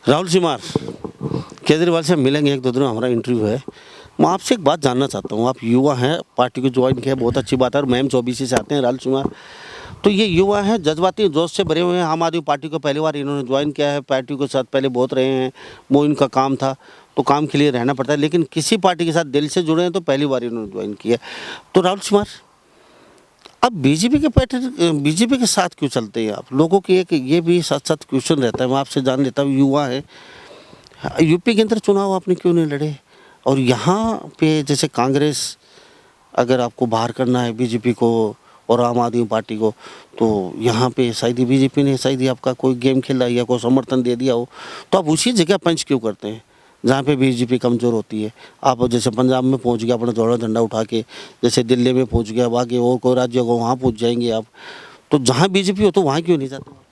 राहुल सिमार केजरीवाल से मिलेंगे एक दो दिन, हमारा इंटरव्यू है। मैं आपसे एक बात जानना चाहता हूँ, आप युवा हैं, पार्टी को ज्वाइन किया, बहुत अच्छी बात है, और मैम 24 से आते हैं राहुल सिमार। तो ये युवा हैं, जज्बाती जोश से भरे हुए हैं। आम आदमी पार्टी को पहली बार इन्होंने ज्वाइन किया है, पार्टी के साथ पहले बहुत रहे हैं, वो इनका काम था, तो काम के लिए रहना पड़ता है, लेकिन किसी पार्टी के साथ दिल से जुड़े हैं तो पहली बार इन्होंने ज्वाइन किया। तो राहुल सिमार, अब बीजेपी के साथ क्यों चलते हैं आप? लोगों की एक ये भी साथ साथ क्वेश्चन रहता है, मैं आपसे जान लेता हूँ, युवा है, यूपी के अंदर चुनाव आपने क्यों नहीं लड़े? और यहाँ पे जैसे कांग्रेस, अगर आपको बाहर करना है बीजेपी को और आम आदमी पार्टी को, तो यहाँ पे शायद बीजेपी ने शायद आपका कोई गेम खेला या कोई समर्थन दे दिया हो, तो आप उसी जगह पंच क्यों करते हैं जहाँ पे बीजेपी कमज़ोर होती है? आप जैसे पंजाब में पहुँच गया अपना जोड़ा झंडा उठा के, जैसे दिल्ली में पहुँच गया, बाकी और कोई राज्य होगा वहाँ पहुँच जाएंगे आप, तो जहाँ बीजेपी हो तो वहाँ क्यों नहीं जाते?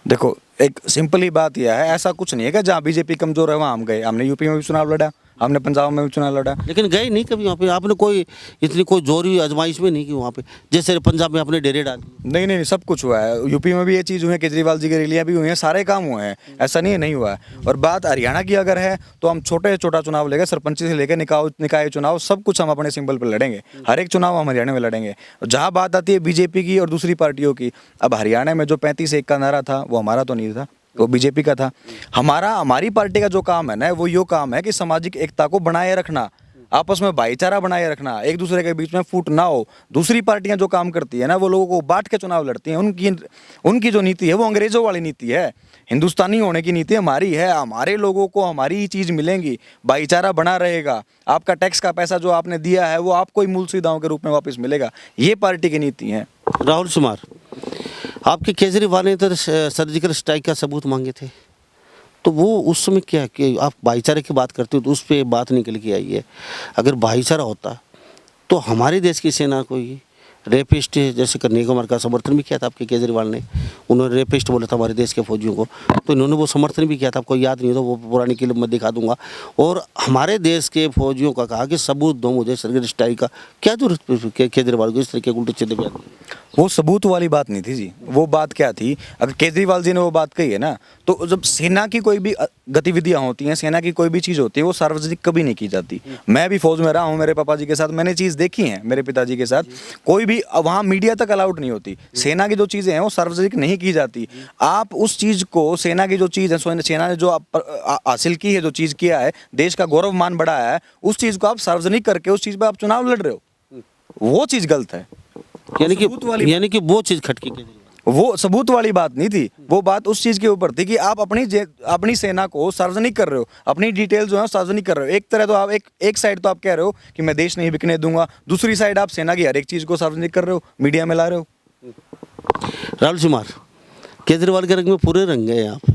देखो, एक सिंपल ही बात यह है, ऐसा कुछ नहीं है कि जहाँ बीजेपी कमजोर है वहाँ हम गए। हमने यूपी में भी चुनाव लड़ा, हमने पंजाब में भी चुनाव लड़ा, लेकिन गए नहीं कभी वहाँ पे। आपने कोई इतनी कोई जोरी आजमाइश में नहीं की वहाँ पे, जैसे पंजाब में आपने डेरे डाल दिए? नहीं, सब कुछ हुआ है। यूपी में भी ये चीज़ हुई है, केजरीवाल जी की रैलियाँ भी हुई हैं, सारे काम हुए हैं, ऐसा नहीं हुआ है। और बात हरियाणा की अगर है, तो हम छोटा चुनाव लेकर, सरपंची से लेकर निकाय चुनाव, सब कुछ हम अपने सिंबल पर लड़ेंगे। हर एक चुनाव हम हरियाणा में लड़ेंगे। जहाँ बात आती है बीजेपी की और दूसरी पार्टियों की, अब हरियाणा में जो 35-1 का नारा था, वो हमारा तो नहीं था, वो बीजेपी का था। हमारी पार्टी का जो काम है ना, वो यो काम है कि सामाजिक एकता को बनाए रखना, आपस में भाईचारा बनाए रखना, एक दूसरे के बीच में फूट ना हो। दूसरी पार्टियां जो काम करती है ना, वो लोगों को बांट के चुनाव लड़ती हैं। उनकी जो नीति है वो अंग्रेजों वाली नीति है। हिंदुस्तानी होने की नीति हमारी है। हमारे लोगों को हमारी ही चीज़ मिलेंगी, भाईचारा बना रहेगा, आपका टैक्स का पैसा जो आपने दिया है वो आपको ही मूल सुविधाओं के रूप में वापस मिलेगा। ये पार्टी की नीति है। राहुल सिमार, आपके केजरीवाल ने तो सर्जिकल स्ट्राइक का सबूत मांगे थे, तो वो उस समय क्या कि आप भाईचारे की बात करते हो, तो उस पर बात निकल के आई है। अगर भाईचारा होता तो हमारे देश की सेना को ही रेपिस्ट जैसे कन्हैया कुमार का समर्थन भी किया था आपके केजरीवाल ने, उन्होंने रेपिस्ट बोला था हमारे देश के फौजियों को, तो इन्होंने वो समर्थन भी किया था, आपको याद नहीं हो तो वो पुरानी क्लिप मैं दिखा दूंगा। और हमारे देश के फौजियों का कहा कि सबूत दो मुझे सरगिल स्टाइल का, क्या जरूरत केजरीवाल को इस तरह के उल्टे सीधे बयान? वो सबूत वाली बात नहीं थी जी। वो बात क्या थी, अगर केजरीवाल जी ने वो बात कही है ना, तो जब सेना की कोई भी गतिविधियां होती हैं, सेना की कोई भी चीज़ होती है, वो सार्वजनिक कभी नहीं की जाती। मैं भी फौज में रहा हूँ, मेरे पापा जी के साथ मैंने चीज़ देखी है, मेरे पिताजी के साथ, कोई भी वहाँ मीडिया तक अलाउड नहीं होती। सेना की जो चीज़ें हैं वो सार्वजनिक नहीं की जाती। आप उस चीज़ को, सेना की जो चीज़ है, सेना ने जो हासिल की है, जो चीज़ किया है, देश का गौरव मान बढ़ाया है, उस चीज़ को आप सार्वजनिक करके उस चीज़ पर आप चुनाव लड़ रहे हो, वो चीज़ गलत है। यानी कि वो चीज़ खटकी केजरीवाल, वो सबूत वाली बात नहीं थी, वो बात उस चीज के ऊपर थी कि आप अपनी सेना को सार्वजनिक कर रहे हो, अपनी डिटेल्स जो है सार्वजनिक कर रहे हो। एक तरह तो आप एक साइड तो आप कह रहे हो कि मैं देश नहीं बिकने दूंगा, दूसरी साइड आप सेना की हर एक चीज को सार्वजनिक कर रहे हो, मीडिया में ला रहे हो। राहुल कुमार, केजरीवाल के रंग में पूरे रंग गए आप।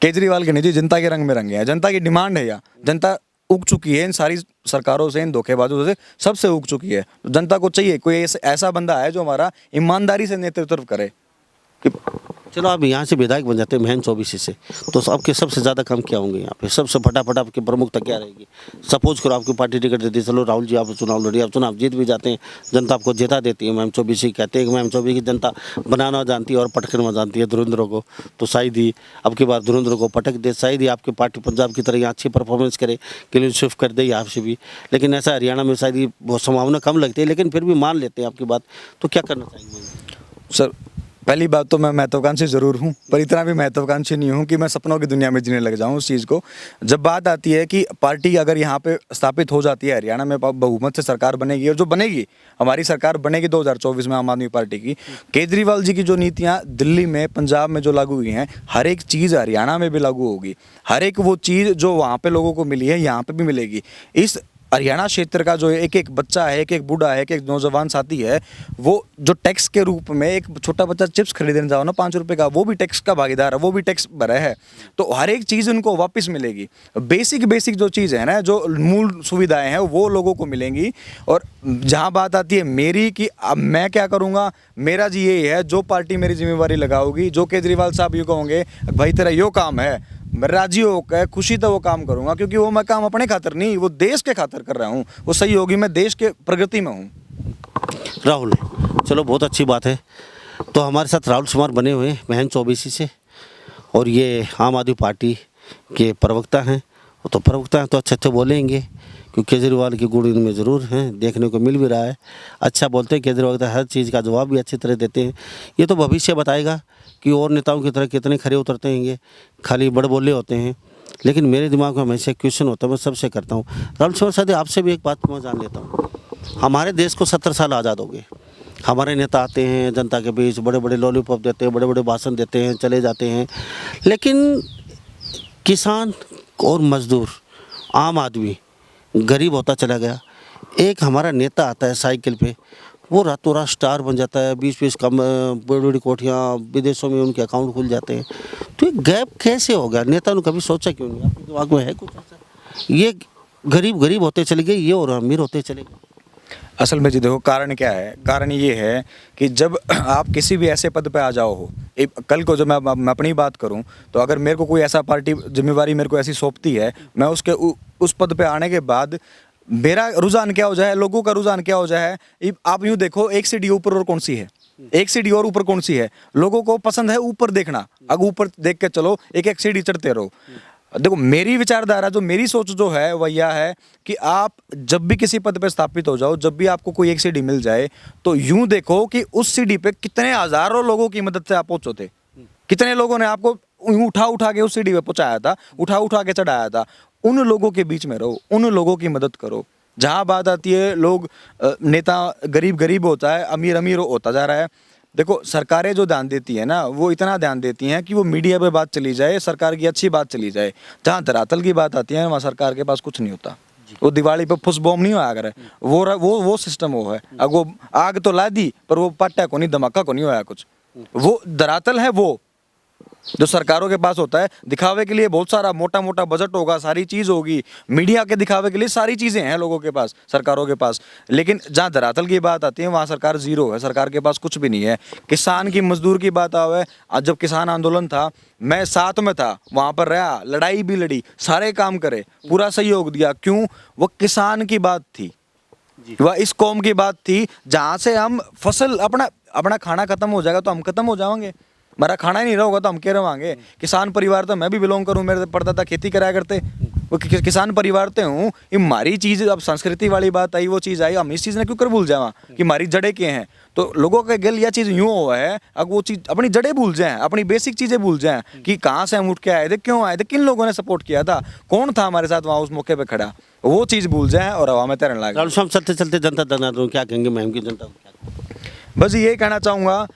केजरीवाल के नहीं जी, जनता के रंग में रंगे हैं। जनता की डिमांड है, या जनता उग चुकी है इन सारी सरकारों से, इन धोखेबाजों से, सबसे उग चुकी है। जनता को चाहिए कोई ऐसा बंदा है जो हमारा ईमानदारी से नेतृत्व करे। चलो आप यहाँ से विधायक बन जाते हैं महन चौबीसी से, तो आपके सबसे ज़्यादा काम क्या होंगे यहाँ पे, सबसे फटाफट आपकी प्रमुखता क्या रहेगी? सपोज करो आपकी पार्टी टिकट देती है, चलो राहुल जी आप चुनाव लड़िए, आप चुनाव जीत भी जाते हैं, जनता आपको जिता देती है, महन चौबीसी कहते हैं कि महन चौबीसी की जनता बनाना जानती है और पटकना जानती है धुरंधरों को, तो शायद ही अब की बार धुरंधरों को पटक दे, शायद ही आपकी पार्टी पंजाब की तरह यहाँ अच्छी परफॉर्मेंस करे, क्लीन स्वीप कर दे यहाँ से भी। लेकिन ऐसा हरियाणा में शायद ही बहुत संभावना कम लगती है, लेकिन फिर भी मान लेते हैं आपकी बात, तो क्या करना चाहेंगे? सर, पहली बात तो मैं महत्वाकांक्षी ज़रूर हूँ, पर इतना भी महत्वाकांक्षी नहीं हूँ कि मैं सपनों की दुनिया में जीने लग जाऊँ उस चीज़ को। जब बात आती है कि पार्टी अगर यहाँ पे स्थापित हो जाती है, हरियाणा में बहुमत से सरकार बनेगी, और जो बनेगी, हमारी सरकार बनेगी 2024 में आम आदमी पार्टी की, केजरीवाल जी की जो नीतियाँ दिल्ली में, पंजाब में जो लागू हुई हैं, हर एक चीज़ हरियाणा में भी लागू होगी। हर एक वो चीज़ जो वहाँ पर लोगों को मिली है, यहाँ पर भी मिलेगी। इस हरियाणा क्षेत्र का जो एक एक बच्चा है, एक एक बूढ़ा है, एक एक नौजवान साथी है, वो जो टैक्स के रूप में, एक छोटा बच्चा चिप्स खरीदने जाओ ना 5 रुपए का, वो भी टैक्स का भागीदार है, वो भी टैक्स भरा है, तो हर एक चीज़ उनको वापस मिलेगी। बेसिक जो चीज़ है ना, जो मूल सुविधाएं हैं, वो लोगों को मिलेंगी। और जहाँ बात आती है मेरी कि अब मैं क्या करूँगा, मेरा जी यही है, जो पार्टी मेरी जिम्मेवारी लगाओगी, जो केजरीवाल साहब ये कहोगे भाई तेरा यो काम है, मैं राजी होकर खुशी तो वो काम करूंगा, क्योंकि वो मैं काम अपने खातर नहीं, वो देश के खातर कर रहा हूँ, वो सही होगी, मैं देश के प्रगति में हूँ। राहुल, चलो बहुत अच्छी बात है। तो हमारे साथ राहुल कुमार बने हुए हैं महन चौबीसी से, और ये आम आदमी पार्टी के प्रवक्ता हैं। वो तो प्रवक्ता हैं तो अच्छे बोलेंगे, क्योंकि केजरीवाल की गुण इनमें ज़रूर हैं, देखने को मिल भी रहा है। अच्छा बोलते हैं केजरीवाल, हर चीज़ का जवाब भी अच्छी तरह देते हैं। ये तो भविष्य बताएगा कि और नेताओं की तरह कितने खरे उतरते हैं, ये खाली बड़ बोले होते हैं। लेकिन मेरे दिमाग में हमेशा क्वेश्चन होता है, मैं सबसे करता हूँ। राहुल कुमार साहब, आपसे भी एक बात मैं जान लेता हूँ। हमारे देश को 70 साल आज़ाद हो गए, हमारे नेता आते हैं जनता के बीच, बड़े बड़े लॉलीपॉप देते हैं, बड़े बड़े भाषण देते हैं, चले जाते हैं, लेकिन किसान और मजदूर, आम आदमी गरीब होता चला गया। एक हमारा नेता आता है साइकिल पे, वो रातों रात स्टार बन जाता है, 20-20 कम बड़ी बड़ी कोठियाँ, विदेशों में उनके अकाउंट खुल जाते हैं। तो ये गैप कैसे हो गया? नेता ने कभी सोचा क्यों नहीं? आपके दिमाग में है कुछ ऐसा? ये गरीब होते चले गए, ये और अमीर होते चले गए। असल में जी देखो, कारण क्या है? कारण ये है कि जब आप किसी भी ऐसे पद पे आ जाओ हो, कल को जब मैं अपनी बात करूं, तो अगर मेरे को कोई ऐसा पार्टी जिम्मेवारी मेरे को ऐसी सौंपती है, मैं उस पद पे आने के बाद मेरा रुझान क्या हो जाए, लोगों का रुझान क्या हो जाए, आप यूँ देखो, एक सीढ़ी ऊपर और कौन सी है, एक सीढ़ी और ऊपर कौन सी है, लोगों को पसंद है ऊपर देखना। अगर ऊपर देख के चलो, एक एक सीढ़ी चढ़ते रहो। देखो, मेरी विचारधारा, जो मेरी सोच जो है वह यह है कि आप जब भी किसी पद पे स्थापित हो जाओ, जब भी आपको कोई एक सीढ़ी मिल जाए, तो यूं देखो कि उस सीढ़ी पे कितने हजारों लोगों की मदद से आप पहुंचो थे, कितने लोगों ने आपको उठा के उस सीढ़ी पे पहुंचाया था, उठा के चढ़ाया था। उन लोगों के बीच में रहो, उन लोगों की मदद करो। जहां बात आती है लोग, नेता गरीब होता है, अमीर होता जा रहा है। देखो, सरकारें जो ध्यान देती है ना, वो इतना ध्यान देती हैं कि वो मीडिया पे बात चली जाए, सरकार की अच्छी बात चली जाए। जहाँ धरातल की बात आती है, वहाँ सरकार के पास कुछ नहीं होता। वो दिवाली पे फुस बॉम्ब नहीं होया करे, वो सिस्टम वो है। अब वो आग तो ला दी, पर वो पट्टा को नहीं, धमाका को नहीं होया कुछ। वो धरातल है, वो जो सरकारों के पास होता है दिखावे के लिए बहुत सारा मोटा मोटा बजट होगा, सारी चीज होगी, मीडिया के दिखावे के लिए सारी चीजें हैं लोगों के पास, सरकारों के पास। लेकिन जहाँ धरातल की बात आती है वहाँ सरकार जीरो है, सरकार के पास कुछ भी नहीं है। किसान की मजदूर की बात आवे, आज जब किसान आंदोलन था मैं साथ में था, वहां पर रहा, लड़ाई भी लड़ी, सारे काम करे, पूरा सहयोग दिया। क्यों? वो किसान की बात थी, वह इस कौम की बात थी। जहां से हम फसल अपना खाना खत्म हो जाएगा तो हम खत्म हो जाएंगे, हमारा खाना ही नहीं रहोगा तो हम क्या रहोगे। किसान परिवार तो मैं भी बिलोंग करूं, मेरे परदादा खेती कराया करते, वो किसान परिवार ते हूँ। ये हमारी चीज, अब संस्कृति वाली बात आई, वो चीज आई, हम इस चीज ने क्यों कर भूल जावा कि हमारी जड़ें क्या हैं। तो लोगों के गल यह चीज यूं हुआ है, अब वो चीज अपनी जड़ें भूल जाएं, अपनी बेसिक चीजें भूल जाएं कि कहाँ से हम उठ के आए थे, क्यों आए थे, किन लोगों ने सपोर्ट किया था, कौन था हमारे साथ वहाँ उस मौके पे खड़ा, वो चीज भूल जाएं और हवा में तैरने लगे। राहुल साहब चलते चलते जनता दरनार क्या कहेंगे, महम की जनता को क्या कहेंगे? बस ये कहना चाहूँगा,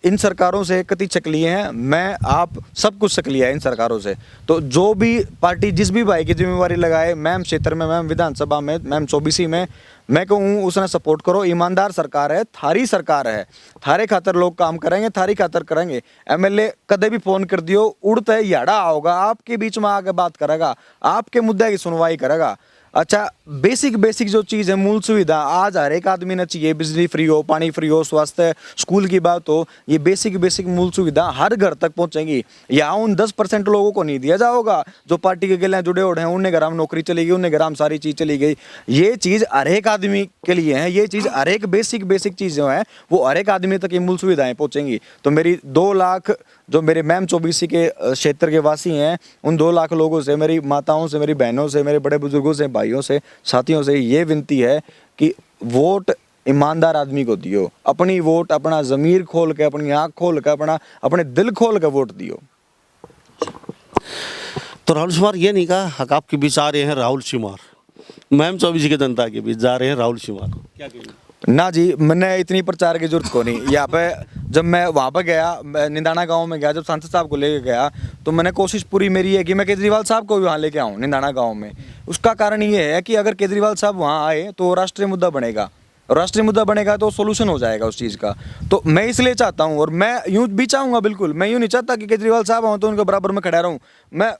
इन सरकारों से कति चकली हैं, मैं आप सब कुछ चकलिया है इन सरकारों से। तो जो भी पार्टी जिस भी भाई की जिम्मेवारी लगाए, मैम क्षेत्र में, मैम विधानसभा में, मैम चौबीसी में, मैं कहूँ उसने सपोर्ट करो। ईमानदार सरकार है, थारी सरकार है, थारे खातर लोग काम करेंगे, थारी खातर करेंगे। एमएलए कदे भी फोन कर दियो, उड़ते याड़ा आओगा, आपके बीच में आके बात करेगा, आपके मुद्दे की सुनवाई करेगा। अच्छा, बेसिक जो चीज़ है, मूल सुविधा आज हर एक आदमी ने चाहिए, बिजली फ्री हो, पानी फ्री हो, स्वास्थ्य, स्कूल की बात हो, ये बेसिक मूल सुविधा हर घर तक पहुंचेंगी। यहाँ उन 10% लोगों को नहीं दिया जाएगा जो पार्टी के गिले जुड़े उड़े हैं, उन्हें घर नौकरी चली गई, उन्हें घर सारी चीज़ चली गई। ये चीज़ हर एक आदमी के लिए है, ये चीज़ हर एक बेसिक चीज़ जो है वो हर एक आदमी तक ये मूल सुविधाएं पहुंचेंगी। तो मेरी 2 लाख जो मेरे मैम चौबीसी के क्षेत्र के वासी हैं, उन 2 लाख लोगों से, मेरी माताओं से, मेरी बहनों से, मेरे बड़े बुजुर्गों से, भाइयों से, साथियों से ये विनती है कि वोट ईमानदार आदमी को दियो। अपनी वोट अपना ज़मीर खोल के, अपनी आँख खोल के, अपने दिल खोल के वोट दियो। तो राहुल शिमार ये नहीं कहा, हक आपके बीच आ रहे हैं राहुल शिमार, महम चौबीसी के जनता के बीच जा रहे हैं राहुल शिमार, क्या कहेंगे? ना जी, मैंने इतनी प्रचार की जरूरत को नहीं। यहाँ पे जब मैं वहाँ पर गया, निंदाना गांव में गया, जब सांसद साहब को लेके गया, तो मैंने कोशिश पूरी मेरी है कि मैं केजरीवाल साहब को भी वहाँ लेके आऊँ निंदाना गांव में। उसका कारण ये है कि अगर केजरीवाल साहब वहाँ आए तो राष्ट्रीय मुद्दा बनेगा, और राष्ट्रीय मुद्दा बनेगा तो सोल्यूशन हो जाएगा उस चीज़ का। तो मैं इसलिए चाहता हूँ, और मैं यूँ भी चाहूँगा, बिल्कुल मैं यूँ नहीं चाहता कि केजरीवाल साहब आऊँ तो उनके बराबर में खड़ा रहूँ, मैं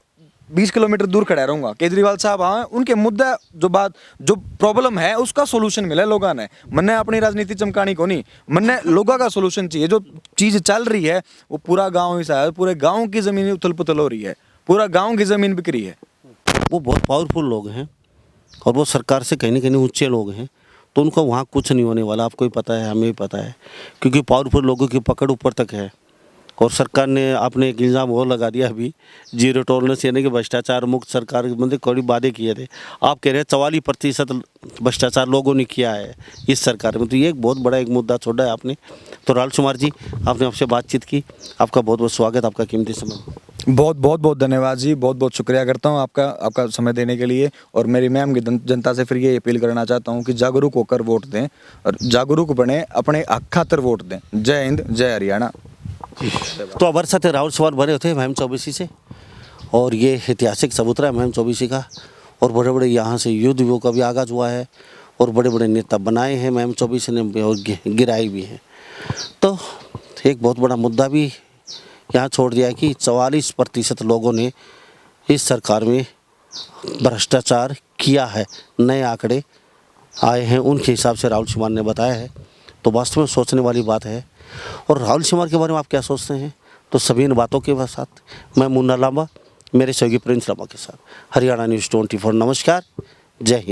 20 किलोमीटर दूर खड़ा रहूँगा। केजरीवाल साहब आए, उनके मुद्दा जो प्रॉब्लम है उसका सोल्यूशन मिले लोगों ने। मैंने अपनी राजनीति चमकानी को नहीं, मैंने लोगों का सोल्यूशन चाहिए। जो चीज़ चल रही है वो पूरा गाँव ही सा है, पूरे गाँव की ज़मीन उथल पुथल हो रही है, पूरा गाँव की ज़मीन बिक रही है। वो बहुत पावरफुल लोग हैं और वो सरकार से कहीं ना कहीं ऊंचे लोग हैं, तो उनको वहाँ कुछ नहीं होने वाला। आपको भी पता है, हमें भी पता है, क्योंकि पावरफुल लोगों की पकड़ ऊपर तक है। और सरकार ने आपने एक इल्ज़ाम और लगा दिया अभी, जीरो टॉलरेंस, यानी कि भ्रष्टाचार मुक्त सरकार, मतलब कड़ी वादे किए थे। आप कह रहे हैं 44% भ्रष्टाचार लोगों ने किया है इस सरकार में, तो ये एक बहुत बड़ा एक मुद्दा छोड़ा है आपने। तो राहुल शिमार जी, आपने आपसे बातचीत की, आपका बहुत बहुत स्वागत, आपका कीमती समय। बहुत धन्यवाद जी, बहुत शुक्रिया करता हूँ आपका समय देने के लिए। और मेरी मैम की जनता से फिर ये अपील करना चाहता हूँ कि जागरूक होकर वोट दें और जागरूक बने, अपने हक खातर वोट दें। जय हिंद, जय हरियाणा। तो हमारे साथ राहुल शिमार बने होते हैं महम चौबीसी से, और ये ऐतिहासिक सबूतरा है महम चौबीसी का, और बड़े बड़े यहाँ से युद्ध वो का भी आगाज़ हुआ है, और बड़े बड़े नेता बनाए हैं महम चौबीसी ने, और गिराए भी हैं। तो एक बहुत बड़ा मुद्दा भी यहाँ छोड़ दिया है कि 44% लोगों ने इस सरकार में भ्रष्टाचार किया है। नए आंकड़े आए हैं, उनके हिसाब से राहुल शिमार ने बताया है। तो वास्तव में सोचने वाली बात है। और राहुल शिमार के बारे में आप क्या सोचते हैं? तो सभी इन बातों के साथ मैं मुन्ना लांबा, मेरे सहयोगी प्रिंस लांबा के साथ, हरियाणा न्यूज़ 24। नमस्कार, जय हिंद।